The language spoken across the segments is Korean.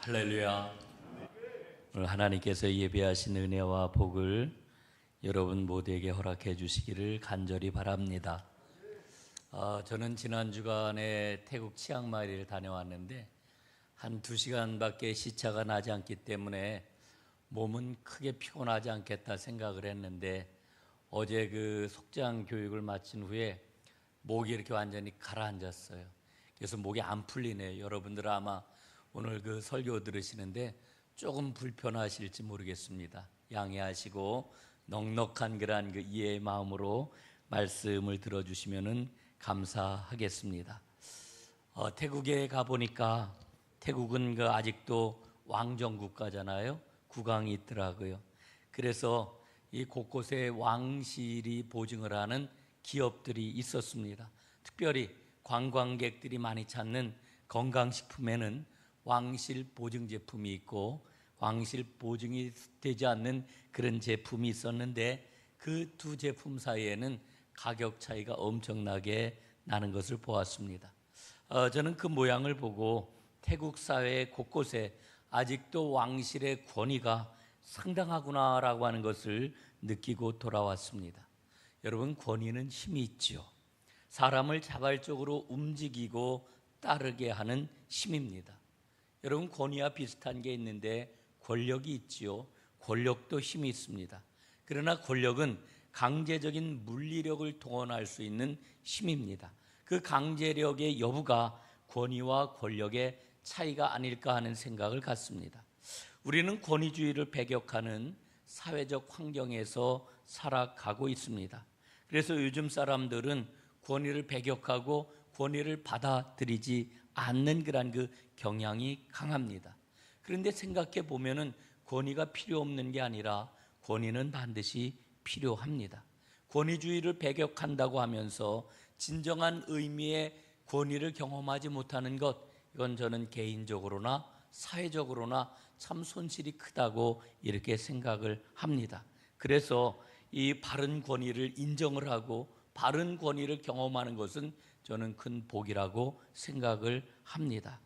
할렐루야. 오늘 하나님께서 예배하신 은혜와 복을 여러분 모두에게 허락해 주시기를 간절히 바랍니다. 저는 지난 주간에 태국 치앙마이를 다녀왔는데 한 2시간밖에 시차가 나지 않기 때문에 몸은 크게 피곤하지 않겠다 생각을 했는데 어제 그 속장 교육을 마친 후에 목이 이렇게 완전히 가라앉았어요. 그래서 목이 안 풀리네요. 여러분들 아마 오늘 그 설교 들으시는데 조금 불편하실지 모르겠습니다. 양해하시고 넉넉한 그러한 그 이해의 마음으로 말씀을 들어주시면은 감사하겠습니다. 태국에 가보니까 태국은 그 아직도 왕정 국가잖아요. 국왕이 있더라고요. 그래서 이 곳곳에 왕실이 보증을 하는 기업들이 있었습니다. 특별히 관광객들이 많이 찾는 건강식품에는 왕실 보증 제품이 있고 왕실 보증이 되지 않는 그런 제품이 있었는데 그 두 제품 사이에는 가격 차이가 엄청나게 나는 것을 보았습니다. 저는 그 모양을 보고 태국 사회 곳곳에 아직도 왕실의 권위가 상당하구나라고 하는 것을 느끼고 돌아왔습니다. 여러분, 권위는 힘이 있죠. 사람을 자발적으로 움직이고 따르게 하는 힘입니다. 여러분, 권위와 비슷한 게 있는데 권력이 있지요. 권력도 힘이 있습니다. 그러나 권력은 강제적인 물리력을 동원할 수 있는 힘입니다. 그 강제력의 여부가 권위와 권력의 차이가 아닐까 하는 생각을 갖습니다. 우리는 권위주의를 배격하는 사회적 환경에서 살아가고 있습니다. 그래서 요즘 사람들은 권위를 배격하고 권위를 받아들이지 않는 그런 그 경향이 강합니다. 그런데 생각해 보면은 권위가 필요 없는 게 아니라 권위는 반드시 필요합니다. 권위주의를 배격한다고 하면서 진정한 의미의 권위를 경험하지 못하는 것, 이건 저는 개인적으로나 사회적으로나 참 손실이 크다고 이렇게 생각을 합니다. 그래서 이 바른 권위를 인정을 하고 바른 권위를 경험하는 것은 저는 큰 복이라고 생각을 합니다.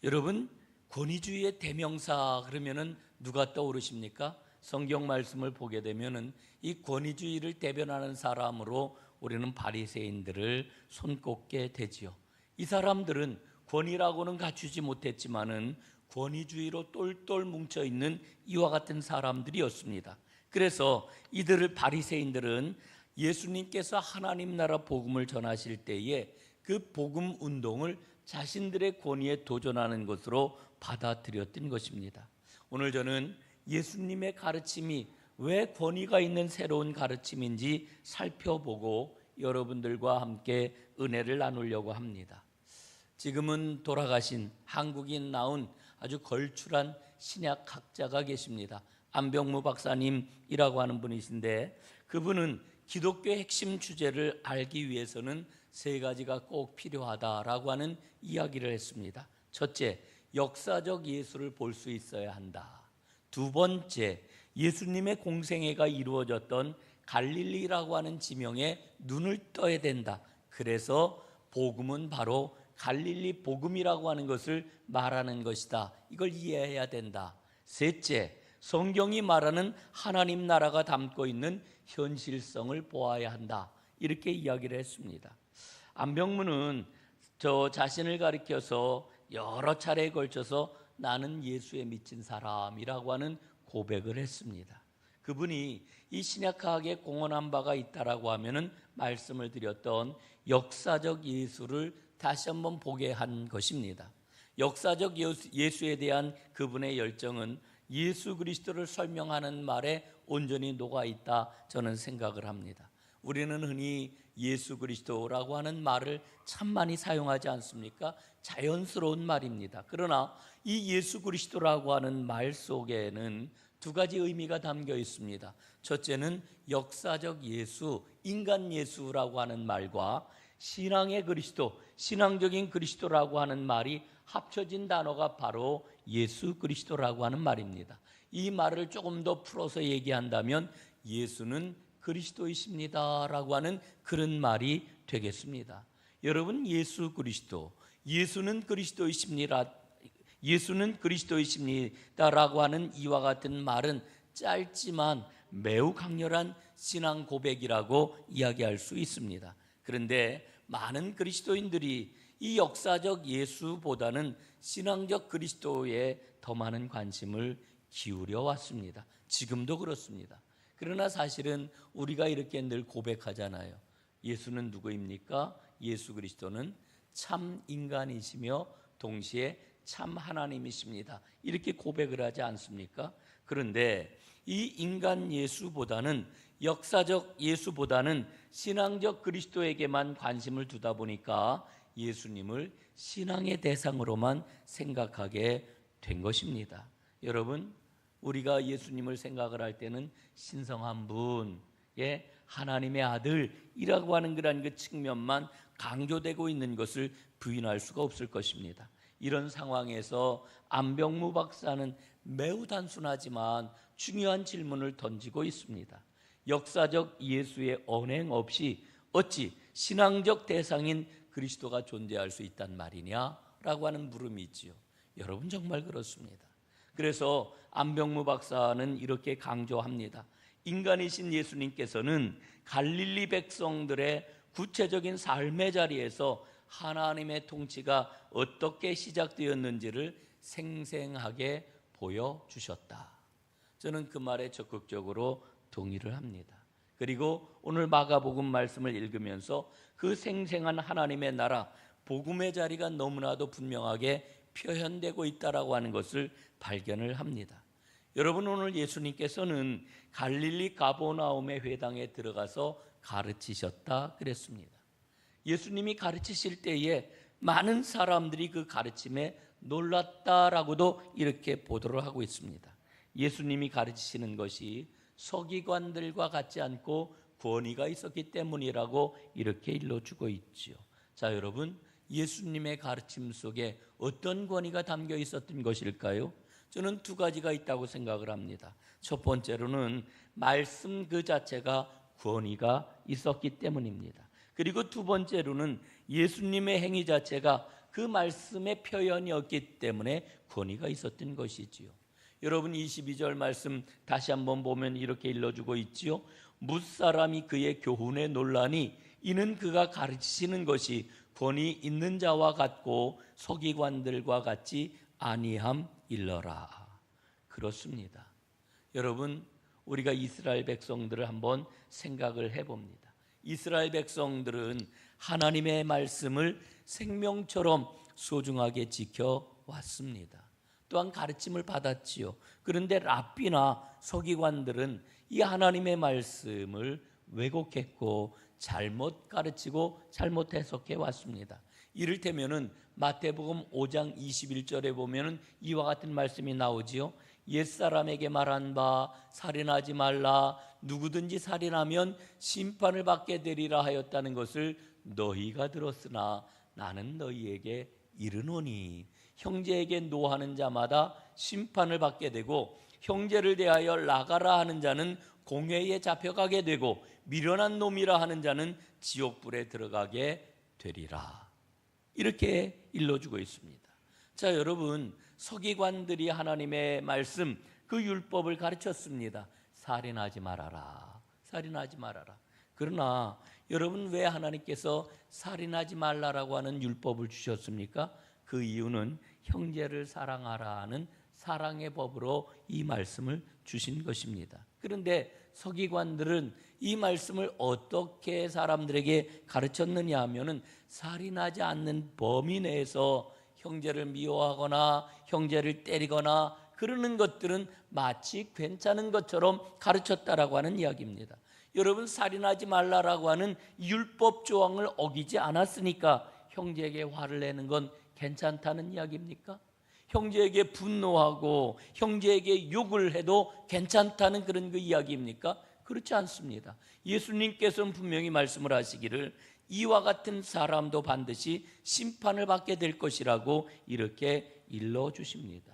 여러분, 권위주의의 대명사 그러면은 누가 떠오르십니까? 성경 말씀을 보게 되면은 이 권위주의를 대변하는 사람으로 우리는 바리새인들을 손꼽게 되지요. 이 사람들은 권위라고는 갖추지 못했지만은 권위주의로 똘똘 뭉쳐 있는 이와 같은 사람들이었습니다. 그래서 이들을 바리새인들은 예수님께서 하나님 나라 복음을 전하실 때에 그 복음 운동을 자신들의 권위에 도전하는 것으로 받아들였던 것입니다. 오늘 저는 예수님의 가르침이 왜 권위가 있는 새로운 가르침인지 살펴보고 여러분들과 함께 은혜를 나누려고 합니다. 지금은 돌아가신 한국인 나온 아주 걸출한 신약학자가 계십니다. 안병무 박사님이라고 하는 분이신데 그분은 기독교의 핵심 주제를 알기 위해서는 3가지가 꼭 필요하다라고 하는 이야기를 했습니다. 첫째, 역사적 예수를 볼 수 있어야 한다. 2번째, 예수님의 공생애가 이루어졌던 갈릴리라고 하는 지명에 눈을 떠야 된다. 그래서 복음은 바로 갈릴리 복음이라고 하는 것을 말하는 것이다. 이걸 이해해야 된다. 셋째, 성경이 말하는 하나님 나라가 담고 있는 현실성을 보아야 한다. 이렇게 이야기를 했습니다. 안병무는 저 자신을 가리켜서 여러 차례에 걸쳐서 나는 예수에 미친 사람이라고 하는 고백을 했습니다. 그분이 이 신약학에 공헌한 바가 있다라고 하면은 말씀을 드렸던 역사적 예수를 다시 한번 보게 한 것입니다. 역사적 예수에 대한 그분의 열정은 예수 그리스도를 설명하는 말에 온전히 녹아있다 저는 생각을 합니다. 우리는 흔히 예수 그리스도라고 하는 말을 참 많이 사용하지 않습니까? 자연스러운 말입니다. 그러나 이 예수 그리스도라고 하는 말 속에는 2가지 의미가 담겨 있습니다. 첫째는 역사적 예수, 인간 예수라고 하는 말과 신앙의 그리스도, 신앙적인 그리스도라고 하는 말이 합쳐진 단어가 바로 예수 그리스도라고 하는 말입니다. 이 말을 조금 더 풀어서 얘기한다면 예수는 그리스도이십니다라고 하는 그런 말이 되겠습니다. 여러분, 예수 그리스도, 예수는 그리스도이십니다. 예수는 그리스도이십니다라고 하는 이와 같은 말은 짧지만 매우 강렬한 신앙 고백이라고 이야기할 수 있습니다. 그런데 많은 그리스도인들이 이 역사적 예수보다는 신앙적 그리스도에 더 많은 관심을 기울여 왔습니다. 지금도 그렇습니다. 그러나 사실은 우리가 이렇게 늘 고백하잖아요. 예수는 누구입니까? 예수 그리스도는 참 인간이시며 동시에 참 하나님이십니다. 이렇게 고백을 하지 않습니까? 그런데 이 인간 예수보다는, 역사적 예수보다는 신앙적 그리스도에게만 관심을 두다 보니까 예수님을 신앙의 대상으로만 생각하게 된 것입니다. 여러분, 우리가 예수님을 생각을 할 때는 신성한 분의 하나님의 아들이라고 하는 그 측면만 강조되고 있는 것을 부인할 수가 없을 것입니다. 이런 상황에서 안병무 박사는 매우 단순하지만 중요한 질문을 던지고 있습니다. 역사적 예수의 언행 없이 어찌 신앙적 대상인 그리스도가 존재할 수 있단 말이냐? 라고 하는 물음이 있지요. 여러분, 정말 그렇습니다. 그래서 안병무 박사는 이렇게 강조합니다. 인간이신 예수님께서는 갈릴리 백성들의 구체적인 삶의 자리에서 하나님의 통치가 어떻게 시작되었는지를 생생하게 보여주셨다. 저는 그 말에 적극적으로 동의를 합니다. 그리고 오늘 마가복음 말씀을 읽으면서 그 생생한 하나님의 나라, 복음의 자리가 너무나도 분명하게 표현되고 있다라고 하는 것을 발견을 합니다. 여러분, 오늘 예수님께서는 갈릴리 가버나움의 회당에 들어가서 가르치셨다 그랬습니다. 예수님이 가르치실 때에 많은 사람들이 그 가르침에 놀랐다라고도 이렇게 보도를 하고 있습니다. 예수님이 가르치시는 것이 서기관들과 같지 않고 권위가 있었기 때문이라고 이렇게 일러주고 있지요. 자, 여러분, 예수님의 가르침 속에 어떤 권위가 담겨 있었던 것일까요? 저는 두 가지가 있다고 생각을 합니다. 첫 번째로는 말씀 그 자체가 권위가 있었기 때문입니다. 그리고 두 번째로는 예수님의 행위 자체가 그 말씀의 표현이었기 때문에 권위가 있었던 것이지요. 여러분, 22절 말씀 다시 한번 보면 이렇게 일러주고 있지요. 뭇사람이 그의 교훈에 놀라니 이는 그가 가르치시는 것이 권위 있는 자와 같고 서기관들과 같지 아니함일러라. 그렇습니다. 여러분, 우리가 이스라엘 백성들을 한번 생각을 해봅니다. 이스라엘 백성들은 하나님의 말씀을 생명처럼 소중하게 지켜왔습니다. 또한 가르침을 받았지요. 그런데 랍비나 서기관들은 이 하나님의 말씀을 왜곡했고 잘못 가르치고 잘못 해석해 왔습니다. 이를테면은 마태복음 5장 21절에 보면은 이와 같은 말씀이 나오지요. 옛사람에게 말한 바 살인하지 말라, 누구든지 살인하면 심판을 받게 되리라 하였다는 것을 너희가 들었으나 나는 너희에게 이르노니 형제에게 노하는 자마다 심판을 받게 되고 형제를 대하여 나가라 하는 자는 공회에 잡혀가게 되고 미련한 놈이라 하는 자는 지옥불에 들어가게 되리라. 이렇게 일러주고 있습니다. 자, 여러분, 서기관들이 하나님의 말씀, 그 율법을 가르쳤습니다. 살인하지 말아라, 살인하지 말아라. 그러나 여러분, 왜 하나님께서 살인하지 말라라고 하는 율법을 주셨습니까? 그 이유는 형제를 사랑하라는 사랑의 법으로 이 말씀을 주신 것입니다. 그런데 서기관들은 이 말씀을 어떻게 사람들에게 가르쳤느냐 하면은 살인하지 않는 범위 내에서 형제를 미워하거나 형제를 때리거나 그러는 것들은 마치 괜찮은 것처럼 가르쳤다라고 하는 이야기입니다. 여러분, 살인하지 말라라고 하는 율법 조항을 어기지 않았으니까 형제에게 화를 내는 건 괜찮다는 이야기입니까? 형제에게 분노하고 형제에게 욕을 해도 괜찮다는 그런 그 이야기입니까? 그렇지 않습니다. 예수님께서는 분명히 말씀을 하시기를 이와 같은 사람도 반드시 심판을 받게 될 것이라고 이렇게 일러주십니다.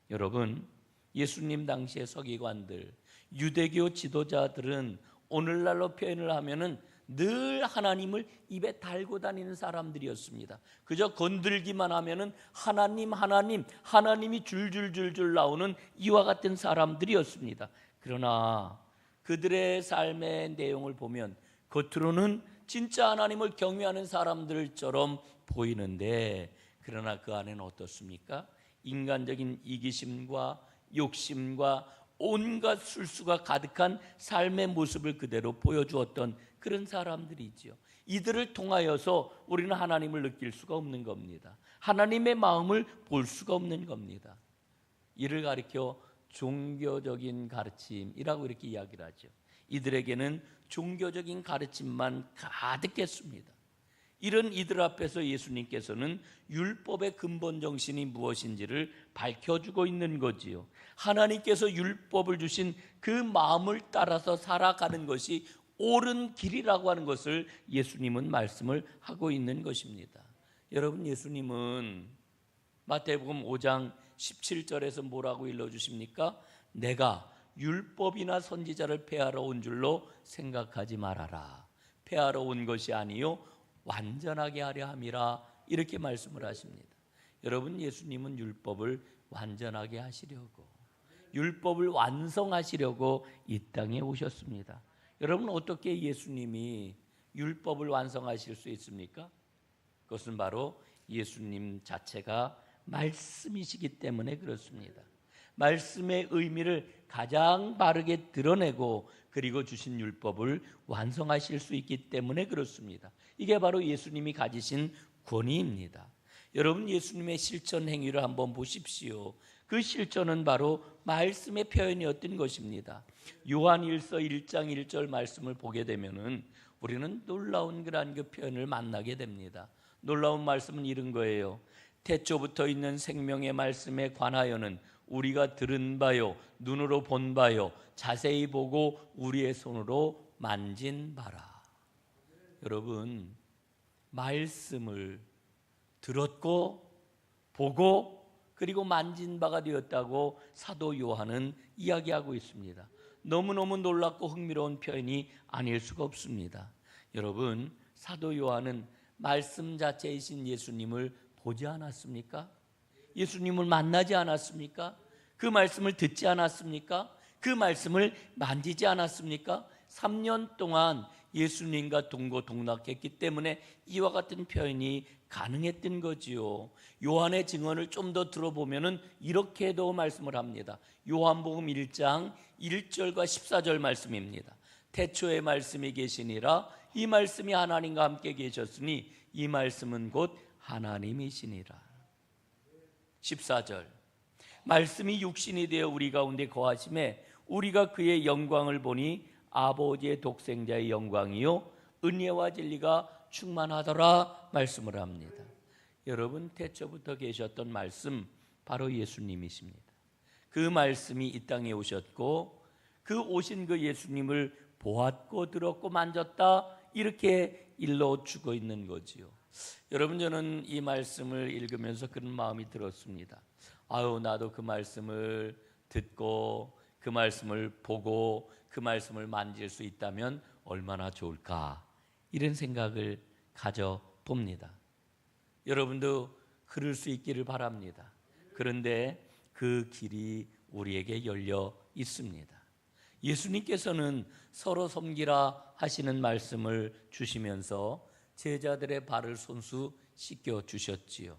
여러분, 예수님 당시의 서기관들, 유대교 지도자들은 오늘날로 표현을 하면은 늘 하나님을 입에 달고 다니는 사람들이었습니다. 그저 건들기만 하면은 하나님, 하나님, 하나님이 줄줄줄줄 나오는 이와 같은 사람들이었습니다. 그러나 그들의 삶의 내용을 보면 겉으로는 진짜 하나님을 경외하는 사람들처럼 보이는데, 그러나 그 안에는 어떻습니까? 인간적인 이기심과 욕심과 온갖 술수가 가득한 삶의 모습을 그대로 보여주었던 그런 사람들이지요. 이들을 통하여서 우리는 하나님을 느낄 수가 없는 겁니다. 하나님의 마음을 볼 수가 없는 겁니다. 이를 가리켜 종교적인 가르침이라고 이렇게 이야기를 하죠. 이들에게는 종교적인 가르침만 가득했습니다. 이런 이들 앞에서 예수님께서는 율법의 근본 정신이 무엇인지를 밝혀주고 있는 거지요. 하나님께서 율법을 주신 그 마음을 따라서 살아가는 것이 옳은 길이라고 하는 것을 예수님은 말씀을 하고 있는 것입니다. 여러분, 예수님은 마태복음 5장 17절에서 뭐라고 일러주십니까? 내가 율법이나 선지자를 폐하러 온 줄로 생각하지 말아라. 폐하러 온 것이 아니요 완전하게 하려 함이라, 이렇게 말씀을 하십니다. 여러분, 예수님은 율법을 완전하게 하시려고, 율법을 완성하시려고 이 땅에 오셨습니다. 여러분, 어떻게 예수님이 율법을 완성하실 수 있습니까? 그것은 바로 예수님 자체가 말씀이시기 때문에 그렇습니다. 말씀의 의미를 가장 바르게 드러내고 그리고 주신 율법을 완성하실 수 있기 때문에 그렇습니다. 이게 바로 예수님이 가지신 권위입니다. 여러분, 예수님의 실천 행위를 한번 보십시오. 그 실천은 바로 말씀의 표현이었던 것입니다. 요한 1서 1장 1절 말씀을 보게 되면은 우리는 놀라운 그러한 그 표현을 만나게 됩니다. 놀라운 말씀은 이런 거예요. 태초부터 있는 생명의 말씀에 관하여는 우리가 들은 바요, 눈으로 본 바요, 자세히 보고 우리의 손으로 만진 바라. 여러분, 말씀을 들었고 보고 그리고 만진 바가 되었다고 사도 요한은 이야기하고 있습니다. 너무너무 놀랍고 흥미로운 표현이 아닐 수가 없습니다. 여러분, 사도 요한은 말씀 자체이신 예수님을 보지 않았습니까? 예수님을 만나지 않았습니까? 그 말씀을 듣지 않았습니까? 그 말씀을 만지지 않았습니까? 3년 동안 예수님과 동고동락했기 때문에 이와 같은 표현이 가능했던 거지요. 요한의 증언을 좀 더 들어보면은 이렇게도 말씀을 합니다. 요한복음 1장 1절과 14절 말씀입니다. 태초에 말씀이 계시니라, 이 말씀이 하나님과 함께 계셨으니 이 말씀은 곧 하나님이시니라. 14절, 말씀이 육신이 되어 우리 가운데 거하심에 우리가 그의 영광을 보니 아버지의 독생자의 영광이요 은혜와 진리가 충만하더라 말씀을 합니다. 여러분, 태초부터 계셨던 말씀 바로 예수님이십니다. 그 말씀이 이 땅에 오셨고 그 오신 그 예수님을 보았고 들었고 만졌다, 이렇게 일러주고 있는 거지요. 여러분, 저는 이 말씀을 읽으면서 그런 마음이 들었습니다. 아유, 나도 그 말씀을 듣고 그 말씀을 보고 그 말씀을 만질 수 있다면 얼마나 좋을까, 이런 생각을 가져봅니다. 여러분도 그럴 수 있기를 바랍니다. 그런데 그 길이 우리에게 열려 있습니다. 예수님께서는 서로 섬기라 하시는 말씀을 주시면서 제자들의 발을 손수 씻겨 주셨지요.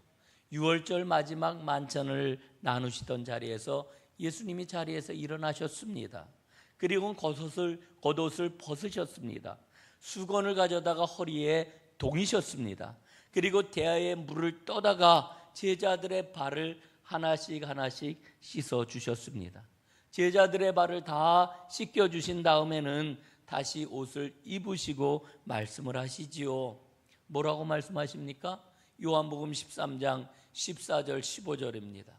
6월절 마지막 만찬을 나누시던 자리에서 예수님이 자리에서 일어나셨습니다. 그리고 겉옷을 벗으셨습니다. 수건을 가져다가 허리에 동이셨습니다. 그리고 대야에 물을 떠다가 제자들의 발을 하나씩 하나씩 씻어 주셨습니다. 제자들의 발을 다 씻겨 주신 다음에는 다시 옷을 입으시고 말씀을 하시지요. 뭐라고 말씀하십니까? 요한복음 13장 14절 15절입니다.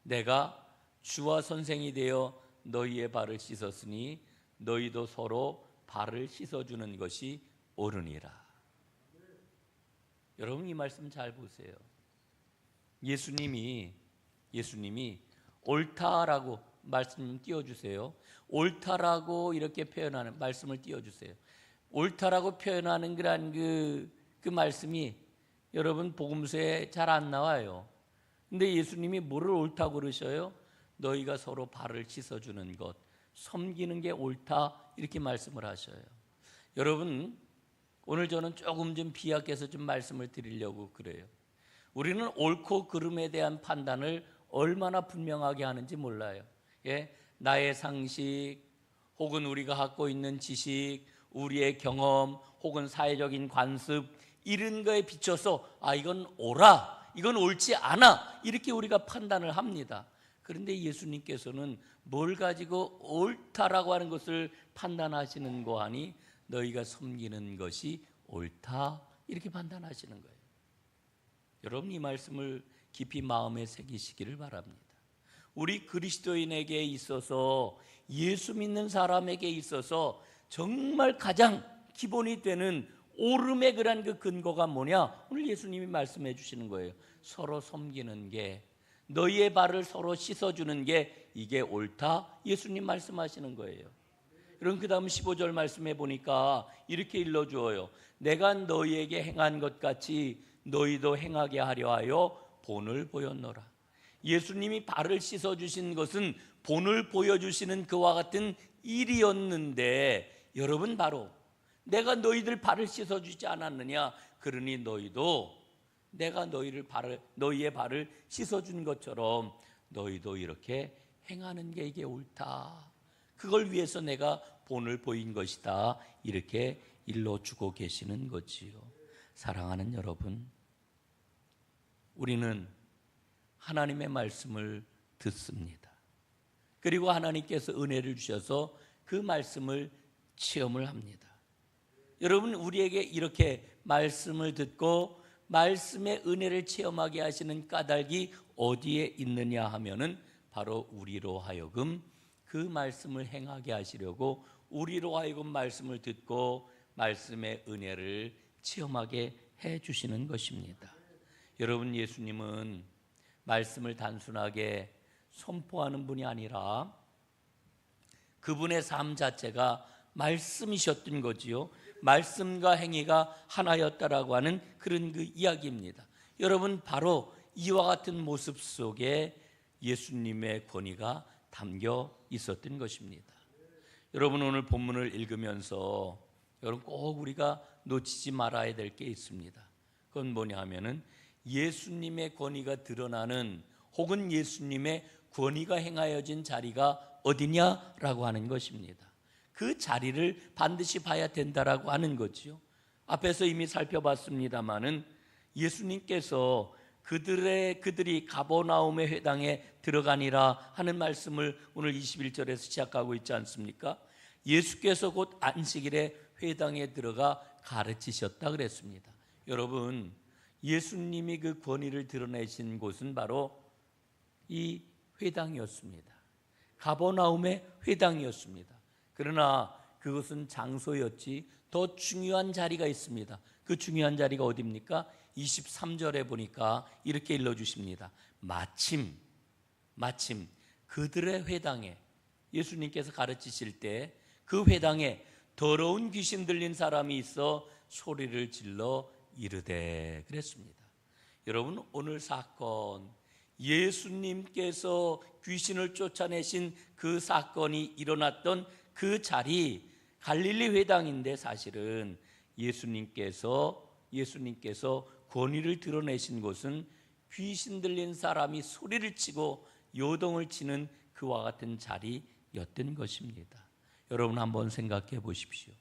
내가 주와 선생이 되어 너희의 발을 씻었으니 너희도 서로 발을 씻어주는 것이 옳으니라. 여러분, 이 말씀 잘 보세요. 예수님이 옳다라고 말씀 띄워주세요. 옳다라고 이렇게 표현하는 말씀을 띄워주세요. 옳다라고 표현하는 그런 그 말씀이 여러분 복음서에 잘 안 나와요. 근데 예수님이 뭐를 옳다고 그러셔요? 너희가 서로 발을 씻어주는 것, 섬기는 게 옳다, 이렇게 말씀을 하셔요. 여러분, 오늘 저는 조금 좀 비약해서 좀 말씀을 드리려고 그래요. 우리는 옳고 그름에 대한 판단을 얼마나 분명하게 하는지 몰라요. 예? 나의 상식, 혹은 우리가 갖고 있는 지식, 우리의 경험, 혹은 사회적인 관습, 이런 거에 비춰서 이건 옳아, 이건 옳지 않아, 이렇게 우리가 판단을 합니다. 그런데 예수님께서는 뭘 가지고 옳다라고 하는 것을 판단하시는 거 하니 너희가 섬기는 것이 옳다, 이렇게 판단하시는 거예요. 여러분, 이 말씀을 깊이 마음에 새기시기를 바랍니다. 우리 그리스도인에게 있어서, 예수 믿는 사람에게 있어서 정말 가장 기본이 되는 옳음의 그런 그 근거가 뭐냐? 오늘 예수님이 말씀해 주시는 거예요. 서로 섬기는 게, 너희의 발을 서로 씻어주는 게 이게 옳다, 예수님 말씀하시는 거예요. 그럼 그 다음 15절 말씀해 보니까 이렇게 일러주어요. 내가 너희에게 행한 것 같이 너희도 행하게 하려 하여 본을 보였노라. 예수님이 발을 씻어주신 것은 본을 보여주시는 그와 같은 일이었는데, 여러분, 바로 내가 너희들 발을 씻어주지 않았느냐? 그러니 너희도 내가 너희의 발을 씻어준 것처럼 너희도 이렇게 행하는 게 이게 옳다, 그걸 위해서 내가 본을 보인 것이다, 이렇게 일러주고 계시는 거지요. 사랑하는 여러분, 우리는 하나님의 말씀을 듣습니다. 그리고 하나님께서 은혜를 주셔서 그 말씀을 체험을 합니다. 여러분, 우리에게 이렇게 말씀을 듣고 말씀의 은혜를 체험하게 하시는 까닭이 어디에 있느냐 하면은 바로 우리로 하여금 그 말씀을 행하게 하시려고, 우리로 하여금 말씀을 듣고 말씀의 은혜를 체험하게 해 주시는 것입니다. 여러분, 예수님은 말씀을 단순하게 선포하는 분이 아니라 그분의 삶 자체가 말씀이셨던 거지요. 말씀과 행위가 하나였다라고 하는 그런 그 이야기입니다. 여러분, 바로 이와 같은 모습 속에 예수님의 권위가 담겨 있었던 것입니다. 여러분, 오늘 본문을 읽으면서 여러분 꼭 우리가 놓치지 말아야 될 게 있습니다. 그건 뭐냐 하면은 예수님의 권위가 드러나는, 혹은 예수님의 권위가 행하여진 자리가 어디냐라고 하는 것입니다. 그 자리를 반드시 봐야 된다라고 하는 거지요. 앞에서 이미 살펴봤습니다마는 예수님께서 그들이 가버나움의 회당에 들어가니라 하는 말씀을 오늘 21절에서 시작하고 있지 않습니까? 예수께서 곧 안식일에 회당에 들어가 가르치셨다 그랬습니다. 여러분, 예수님이 그 권위를 드러내신 곳은 바로 이 회당이었습니다. 가버나움의 회당이었습니다. 그러나 그것은 장소였지 더 중요한 자리가 있습니다. 그 중요한 자리가 어디입니까? 23절에 보니까 이렇게 일러주십니다. 마침 그들의 회당에, 예수님께서 가르치실 때 그 회당에 더러운 귀신 들린 사람이 있어 소리를 질러 이르되 그랬습니다. 여러분, 오늘 사건, 예수님께서 귀신을 쫓아내신 그 사건이 일어났던 그 자리, 갈릴리 회당인데, 사실은 예수님께서 권위를 드러내신 곳은 귀신 들린 사람이 소리를 치고 요동을 치는 그와 같은 자리였던 것입니다. 여러분, 한번 생각해 보십시오.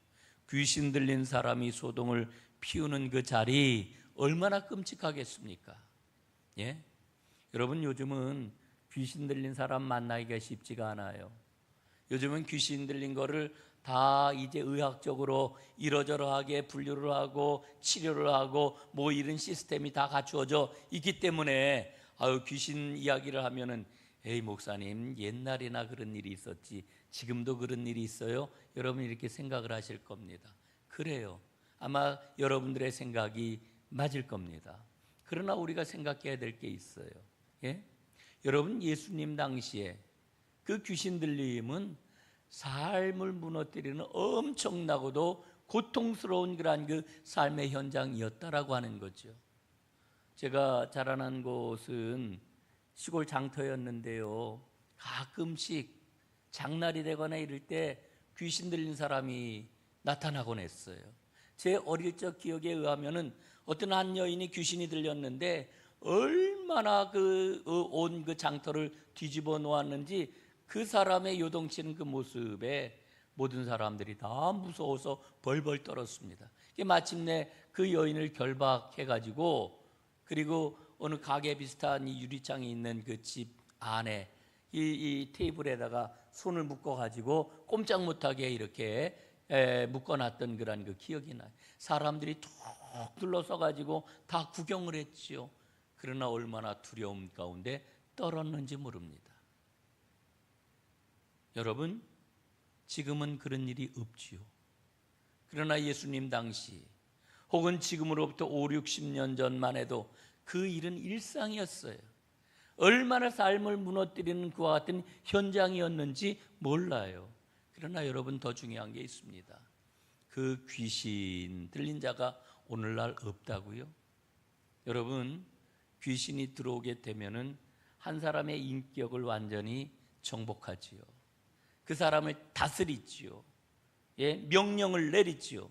귀신 들린 사람이 소동을 피우는 그 자리, 얼마나 끔찍하겠습니까? 예? 여러분, 요즘은 귀신 들린 사람 만나기가 쉽지가 않아요. 요즘은 귀신 들린 거를 다 이제 의학적으로 이러저러하게 분류를 하고 치료를 하고 뭐 이런 시스템이 다 갖추어져 있기 때문에 귀신 이야기를 하면은 에이 목사님, 옛날에나 그런 일이 있었지 지금도 그런 일이 있어요? 여러분, 이렇게 생각을 하실 겁니다. 그래요. 아마 여러분들의 생각이 맞을 겁니다. 그러나 우리가 생각해야 될 게 있어요. 예? 여러분, 예수님 당시에 그 귀신 들림은 삶을 무너뜨리는 엄청나고도 고통스러운 그러한 그 삶의 현장이었다라고 하는 거죠. 제가 자라난 곳은 시골 장터였는데요, 가끔씩 장날이 되거나 이럴 때 귀신 들린 사람이 나타나곤 했어요. 제 어릴 적 기억에 의하면은 어떤 한 여인이 귀신이 들렸는데 얼마나 온 그 장터를 뒤집어 놓았는지 그 사람의 요동치는 그 모습에 모든 사람들이 다 무서워서 벌벌 떨었습니다. 마침내 그 여인을 결박해가지고, 그리고 어느 가게 비슷한 이 유리창이 있는 그 집 안에 이 테이블에다가 손을 묶어가지고 꼼짝 못하게 이렇게 묶어놨던 그런 그 기억이 나요. 사람들이 툭 둘러서가지고 다 구경을 했지요. 그러나 얼마나 두려움 가운데 떨었는지 모릅니다. 여러분, 지금은 그런 일이 없지요. 그러나 예수님 당시 혹은 지금으로부터 5, 60년 전만 해도 그 일은 일상이었어요. 얼마나 삶을 무너뜨리는 그와 같은 현장이었는지 몰라요. 그러나 여러분, 더 중요한 게 있습니다. 그 귀신 들린 자가 오늘날 없다고요? 여러분, 귀신이 들어오게 되면은 한 사람의 인격을 완전히 정복하지요. 그 사람을 다스리지요. 명령을 내리지요.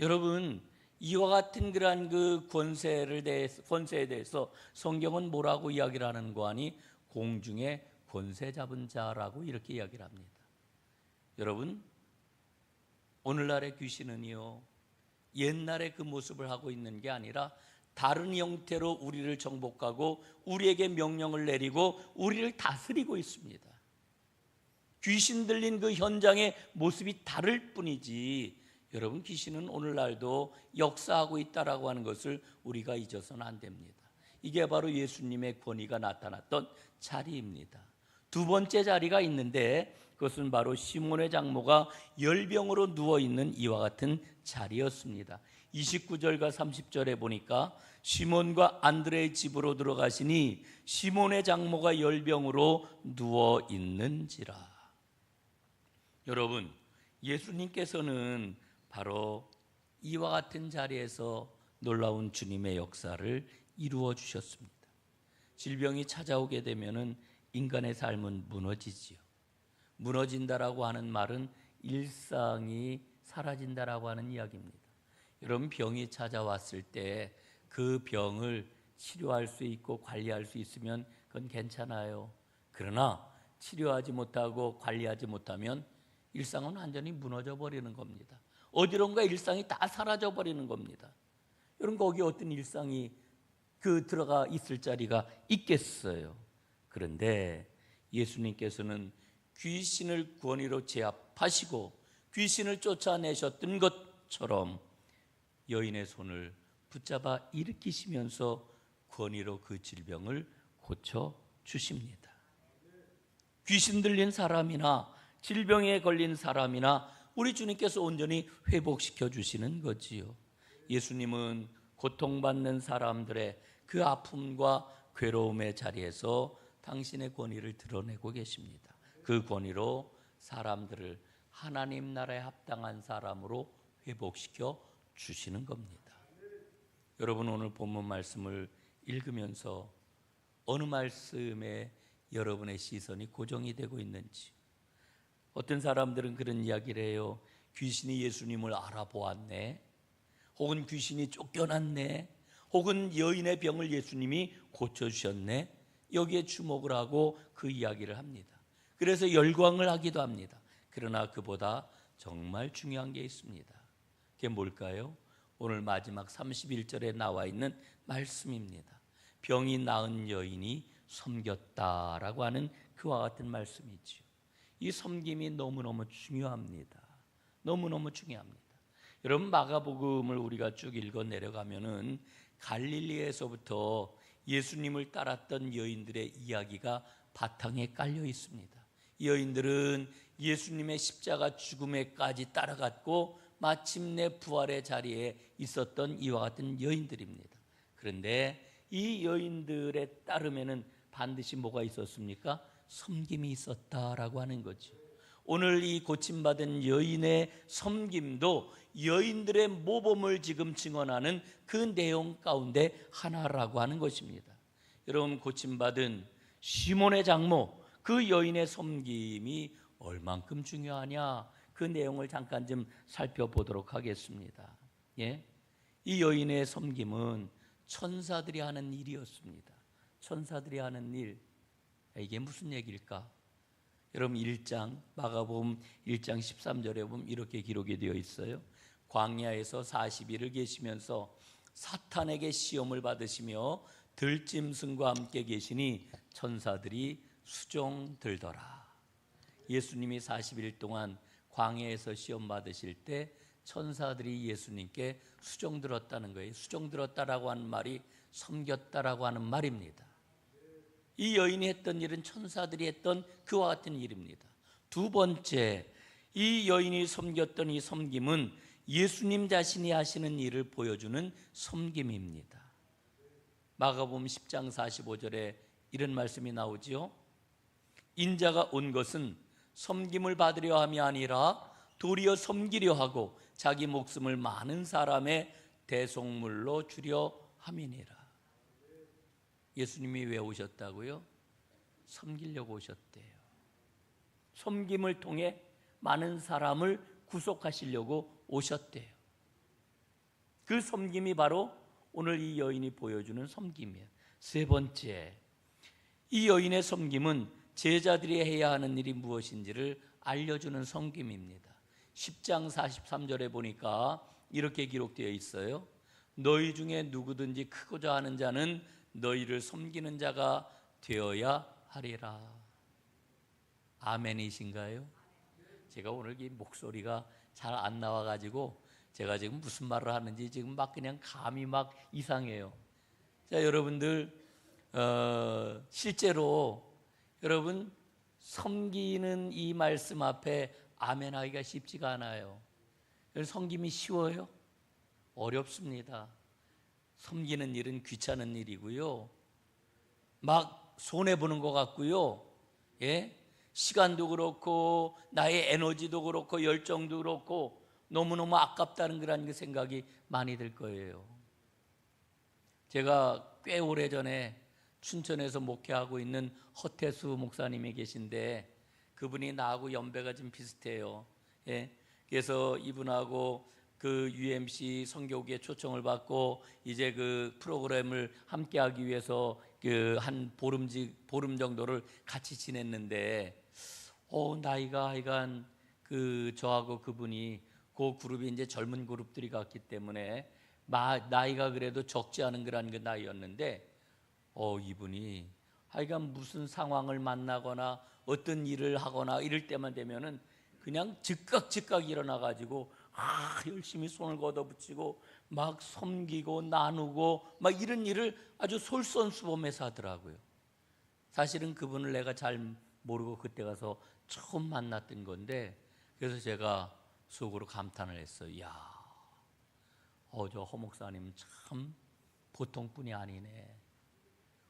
여러분, 이와 같은 그러한 그 권세에 대해서 성경은 뭐라고 이야기를 하는 거 아니? 공중에 권세 잡은 자라고 이렇게 이야기를 합니다. 여러분, 오늘날의 귀신은요, 옛날의 그 모습을 하고 있는 게 아니라 다른 형태로 우리를 정복하고 우리에게 명령을 내리고 우리를 다스리고 있습니다. 귀신 들린 그 현장의 모습이 다를 뿐이지, 여러분, 귀신은 오늘날도 역사하고 있다라고 하는 것을 우리가 잊어서는 안 됩니다. 이게 바로 예수님의 권위가 나타났던 자리입니다. 두 번째 자리가 있는데 그것은 바로 시몬의 장모가 열병으로 누워있는 이와 같은 자리였습니다. 29절과 30절에 보니까 시몬과 안드레의 집으로 들어가시니 시몬의 장모가 열병으로 누워있는지라. 여러분, 예수님께서는 바로 이와 같은 자리에서 놀라운 주님의 역사를 이루어 주셨습니다. 질병이 찾아오게 되면은 인간의 삶은 무너지지요. 무너진다라고 하는 말은 일상이 사라진다라고 하는 이야기입니다. 여러분, 병이 찾아왔을 때 그 병을 치료할 수 있고 관리할 수 있으면 그건 괜찮아요. 그러나 치료하지 못하고 관리하지 못하면 일상은 완전히 무너져 버리는 겁니다. 어디론가 일상이 다 사라져 버리는 겁니다. 여러분, 거기 어떤 일상이 들어가 있을 자리가 있겠어요. 그런데 예수님께서는 귀신을 권위로 제압하시고 귀신을 쫓아내셨던 것처럼 여인의 손을 붙잡아 일으키시면서 권위로 그 질병을 고쳐주십니다. 귀신 들린 사람이나 질병에 걸린 사람이나 우리 주님께서 온전히 회복시켜 주시는 거지요. 예수님은 고통받는 사람들의 그 아픔과 괴로움의 자리에서 당신의 권위를 드러내고 계십니다. 그 권위로 사람들을 하나님 나라에 합당한 사람으로 회복시켜 주시는 겁니다. 여러분, 오늘 본문 말씀을 읽으면서 어느 말씀에 여러분의 시선이 고정이 되고 있는지. 어떤 사람들은 그런 이야기를 해요. 귀신이 예수님을 알아보았네, 혹은 귀신이 쫓겨났네, 혹은 여인의 병을 예수님이 고쳐주셨네, 여기에 주목을 하고 그 이야기를 합니다. 그래서 열광을 하기도 합니다. 그러나 그보다 정말 중요한 게 있습니다. 그게 뭘까요? 오늘 마지막 31절에 나와 있는 말씀입니다. 병이 나은 여인이 섬겼다라고 하는 그와 같은 말씀이지요. 이 섬김이 너무너무 중요합니다. 너무너무 중요합니다. 여러분, 마가복음을 우리가 쭉 읽어 내려가면은 갈릴리에서부터 예수님을 따랐던 여인들의 이야기가 바탕에 깔려 있습니다. 이 여인들은 예수님의 십자가 죽음에까지 따라갔고 마침내 부활의 자리에 있었던 이와 같은 여인들입니다. 그런데 이 여인들에 따르면은 반드시 뭐가 있었습니까? 섬김이 있었다라고 하는 거죠. 오늘 이 고침받은 여인의 섬김도 여인들의 모범을 지금 증언하는 그 내용 가운데 하나라고 하는 것입니다. 여러분, 고침받은 시몬의 장모, 그 여인의 섬김이 얼만큼 중요하냐, 그 내용을 잠깐 좀 살펴보도록 하겠습니다. 예? 이 여인의 섬김은 천사들이 하는 일이었습니다. 천사들이 하는 일. 이게 무슨 얘기일까? 여러분, 1장 마가복음 1장 13절에 보면 이렇게 기록이 되어 있어요. 광야에서 40일을 계시면서 사탄에게 시험을 받으시며 들짐승과 함께 계시니 천사들이 수종 들더라. 예수님이 40일 동안 광야에서 시험 받으실 때 천사들이 예수님께 수종 들었다는 거예요. 수종 들었다라고 하는 말이 섬겼다라고 하는 말입니다. 이 여인이 했던 일은 천사들이 했던 그와 같은 일입니다. 두 번째, 이 여인이 섬겼던 이 섬김은 예수님 자신이 하시는 일을 보여주는 섬김입니다. 마가복음 10장 45절에 이런 말씀이 나오지요. 인자가 온 것은 섬김을 받으려 함이 아니라 도리어 섬기려 하고 자기 목숨을 많은 사람의 대속물로 주려 함이니라. 예수님이 왜 오셨다고요? 섬기려고 오셨대요. 섬김을 통해 많은 사람을 구속하시려고 오셨대요. 그 섬김이 바로 오늘 이 여인이 보여주는 섬김이에요. 세 번째, 이 여인의 섬김은 제자들이 해야 하는 일이 무엇인지를 알려주는 섬김입니다. 10장 43절에 보니까 이렇게 기록되어 있어요. 너희 중에 누구든지 크고자 하는 자는 너희를 섬기는 자가 되어야 하리라. 아멘이신가요? 제가 오늘 이 목소리가 잘 안 나와가지고 제가 지금 무슨 말을 하는지 지금 막 그냥 감이 막 이상해요. 자, 여러분들 실제로 여러분 섬기는 이 말씀 앞에 아멘하기가 쉽지가 않아요. 섬김이 쉬워요? 어렵습니다. 섬기는 일은 귀찮은 일이고요. 막 손해보는 것 같고요. 예? 시간도 그렇고 나의 에너지도 그렇고 열정도 그렇고 너무너무 아깝다는 그런 생각이 많이 들 거예요. 제가 꽤 오래전에 춘천에서 목회하고 있는 허태수 목사님이 계신데 그분이 나하고 연배가 좀 비슷해요. 예? 그래서 이분하고 그 UMC 선교국에 초청을 받고 이제 그 프로그램을 함께하기 위해서 그 한 보름 정도를 같이 지냈는데 나이가 하여간 그 저하고 그분이 그 그룹이 이제 젊은 그룹들이 갔기 때문에 나이가 그래도 적지 않은 그런 그 나이였는데 이분이 하여간 무슨 상황을 만나거나 어떤 일을 하거나 이럴 때만 되면은 그냥 즉각 일어나 가지고 열심히 손을 걷어붙이고 막 섬기고 나누고 막 이런 일을 아주 솔선수범해서 하더라고요. 사실은 그분을 내가 잘 모르고 그때 가서 처음 만났던 건데 그래서 제가 속으로 감탄을 했어요. 야, 저 허 목사님 참 보통 분이 아니네.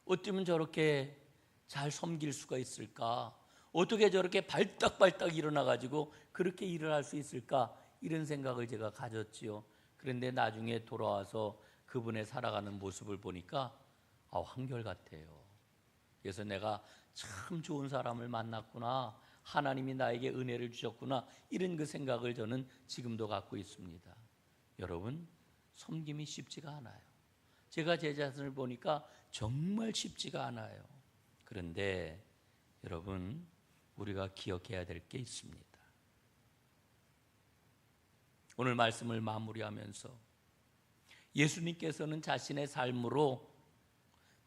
어쩌면 저렇게 잘 섬길 수가 있을까? 어떻게 저렇게 발딱발딱 일어나가지고 그렇게 일을 할 수 있을까? 이런 생각을 제가 가졌지요. 그런데 나중에 돌아와서 그분의 살아가는 모습을 보니까 한결같아요. 그래서 내가 참 좋은 사람을 만났구나. 하나님이 나에게 은혜를 주셨구나. 이런 그 생각을 저는 지금도 갖고 있습니다. 여러분, 섬김이 쉽지가 않아요. 제가 제 자신을 보니까 정말 쉽지가 않아요. 그런데 여러분, 우리가 기억해야 될 게 있습니다. 오늘 말씀을 마무리하면서 예수님께서는 자신의 삶으로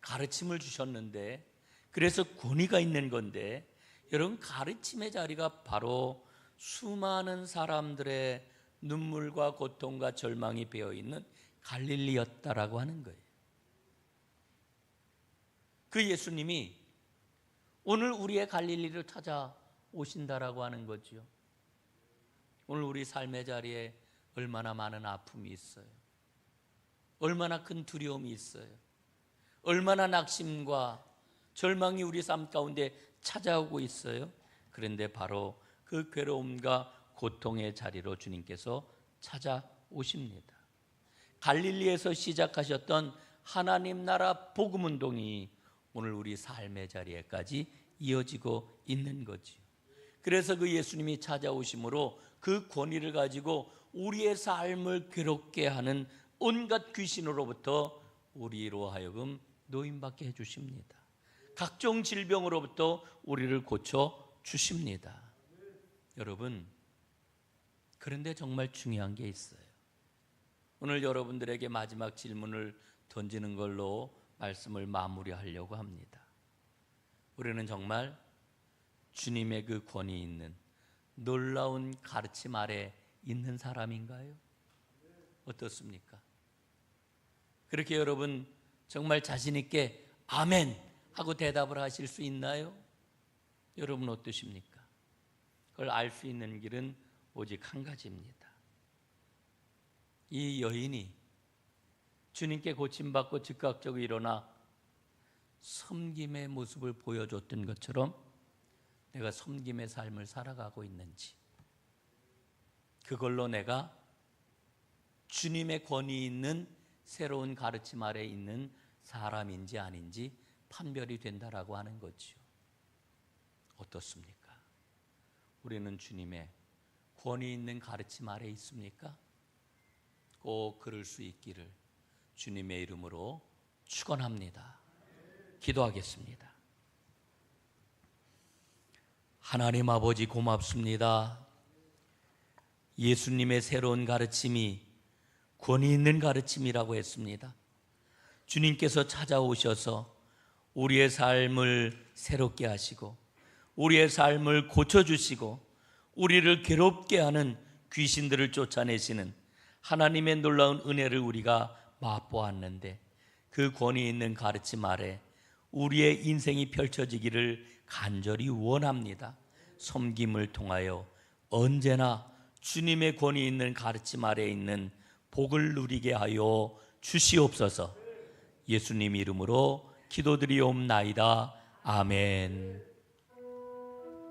가르침을 주셨는데 그래서 권위가 있는 건데 여러분, 가르침의 자리가 바로 수많은 사람들의 눈물과 고통과 절망이 배어있는 갈릴리였다라고 하는 거예요. 그 예수님이 오늘 우리의 갈릴리를 찾아오신다라고 하는 거죠. 오늘 우리 삶의 자리에 얼마나 많은 아픔이 있어요. 얼마나 큰 두려움이 있어요. 얼마나 낙심과 절망이 우리 삶 가운데 찾아오고 있어요. 그런데 바로 그 그 괴로움과 고통의 자리로 주님께서 찾아오십니다. 갈릴리에서 시작하셨던 하나님 나라 복음 운동이 오늘 우리 삶의 자리에까지 이어지고 있는 거지요. 그래서 그 예수님이 찾아오심으로 그 권위를 가지고 우리의 삶을 괴롭게 하는 온갖 귀신으로부터 우리로 하여금 노임받게 해주십니다. 각종 질병으로부터 우리를 고쳐 주십니다. 여러분, 그런데 정말 중요한 게 있어요. 오늘 여러분들에게 마지막 질문을 던지는 걸로 말씀을 마무리하려고 합니다. 우리는 정말 주님의 그 권위 있는 놀라운 가르침 아래 있는 사람인가요? 어떻습니까? 그렇게 여러분 정말 자신 있게 아멘 하고 대답을 하실 수 있나요? 여러분 어떠십니까? 그걸 알 수 있는 길은 오직 한 가지입니다. 이 여인이 주님께 고침받고 즉각적으로 일어나 섬김의 모습을 보여줬던 것처럼 내가 섬김의 삶을 살아가고 있는지, 그걸로 내가 주님의 권위 있는 새로운 가르침 아래 있는 사람인지 아닌지 판별이 된다라고 하는 거지요. 어떻습니까? 우리는 주님의 권위 있는 가르침 아래 있습니까? 꼭 그럴 수 있기를 주님의 이름으로 축원합니다. 기도하겠습니다. 하나님 아버지 고맙습니다. 예수님의 새로운 가르침이 권위 있는 가르침이라고 했습니다. 주님께서 찾아오셔서 우리의 삶을 새롭게 하시고 우리의 삶을 고쳐주시고 우리를 괴롭게 하는 귀신들을 쫓아내시는 하나님의 놀라운 은혜를 우리가 맛보았는데, 그 권위 있는 가르침 아래 우리의 인생이 펼쳐지기를 간절히 원합니다. 섬김을 통하여 언제나 주님의 권위 있는 가르침 아래 있는 복을 누리게 하여 주시옵소서. 예수님 이름으로 기도드리옵나이다. 아멘.